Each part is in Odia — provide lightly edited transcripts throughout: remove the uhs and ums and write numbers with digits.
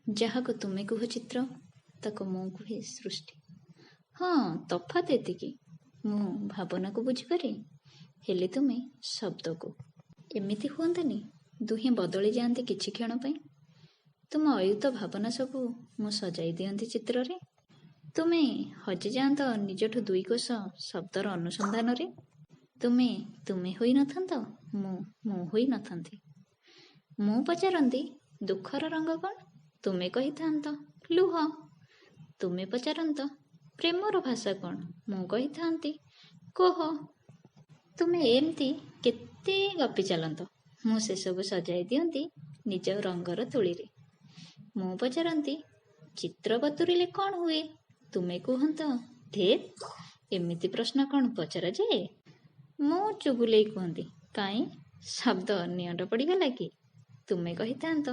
ଯାହାକୁ ତୁମେ କୁହ ଚିତ୍ର, ତାକୁ ମୁଁ କୁହେ ସୃଷ୍ଟି। ହଁ, ତଫାତ୍ ଏତିକି, ମୁଁ ଭାବନାକୁ ବୁଝିପାରେ, ହେଲେ ତୁମେ ଶବ୍ଦକୁ। ଏମିତି ହୁଅନ୍ତାନି ଦୁହେଁ ବଦଳି ଯାଆନ୍ତି କିଛି କ୍ଷଣ ପାଇଁ? ତୁମ ଅୟୁତ ଭାବନା ସବୁ ମୁଁ ସଜାଇ ଦିଅନ୍ତି ଚିତ୍ରରେ। ତୁମେ ହଜିଯାଆନ୍ତ ନିଜଠୁ ଦୁଇ କୋଶ ଶବ୍ଦର ଅନୁସନ୍ଧାନରେ। ତୁମେ ତୁମେ ହୋଇନଥାନ୍ତ, ମୁଁ ହୋଇନଥାନ୍ତି। ମୁଁ ପଚାରନ୍ତି ଦୁଃଖର ରଙ୍ଗ କ'ଣ? ତୁମେ କହିଥାନ୍ତ ଲୁହ। ତୁମେ ପଚାରନ୍ତ ପ୍ରେମର ଭାଷା କ'ଣ? ମୁଁ କହିଥାନ୍ତି କୋହ। ତୁମେ ଏମିତି କେତେ ଗପି ଚାଲନ୍ତ, ମୁଁ ସେସବୁ ସଜାଇ ଦିଅନ୍ତି ନିଜ ରଙ୍ଗର ତୁଳିରେ। ମୁଁ ପଚାରନ୍ତି ଚିତ୍ର ବତୁରିଲେ କ'ଣ ହୁଏ? ତୁମେ କୁହନ୍ତ ଧେତ୍, ଏମିତି ପ୍ରଶ୍ନ କ'ଣ ପଚରାଯାଏ? ମୁଁ ଚୁଗୁଲେଇ କୁହନ୍ତି କାହିଁ, ଶବ୍ଦ ନିଅଣ୍ଟ ପଡ଼ିଗଲା କି? ତୁମେ କହିଥାନ୍ତ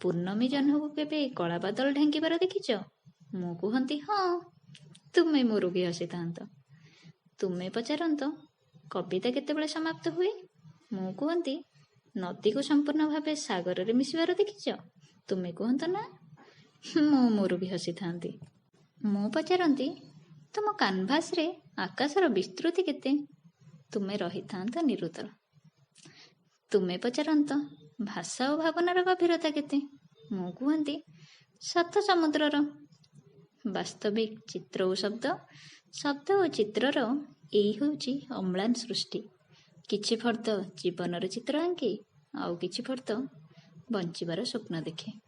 ପୂର୍ଣ୍ଣମୀ ଜହ୍ନକୁ କେବେ କଳା ବାଦଲ ଢାଙ୍କିବାର ଦେଖିଛ? ମୁଁ କୁହନ୍ତି ହଁ। ତୁମେ ମୁରୁକି ହସିଥାନ୍ତ। ତୁମେ ପଚାରନ୍ତ କବିତା କେତେବେଳେ ସମାପ୍ତ ହୁଏ? ମୁଁ କୁହନ୍ତି ନଦୀକୁ ସମ୍ପୂର୍ଣ୍ଣ ଭାବେ ସାଗରରେ ମିଶିବାର ଦେଖିଛ? ତୁମେ କୁହନ୍ତ ନା। ମୁଁ ମୁରୁକି ହସିଥାନ୍ତି। ମୁଁ ପଚାରନ୍ତି ତୁମ କାନଭାସରେ ଆକାଶର ବିସ୍ତୃତି କେତେ? ତୁମେ ରହିଥାନ୍ତ ନିରୁତ୍ତର। ତୁମେ ପଚାରନ୍ତ ଭାଷା ଓ ଭାବନାର ଗଭୀରତା କେତେ? ମୁଁ କୁହନ୍ତି ଶତ ସମୁଦ୍ରର। ବାସ୍ତବିକ ଚିତ୍ର ଓ ଶବ୍ଦ, ଶବ୍ଦ ଓ ଚିତ୍ରର ଏଇ ହେଉଛି ଅମ୍ଳାନ ସୃଷ୍ଟି। କିଛି ଫର୍ଦ୍ଦ ଜୀବନର ଚିତ୍ର ଆଙ୍କେ, ଆଉ କିଛି ଫର୍ଦ୍ଦ ବଞ୍ଚିବାର ସ୍ୱପ୍ନ ଦେଖେ।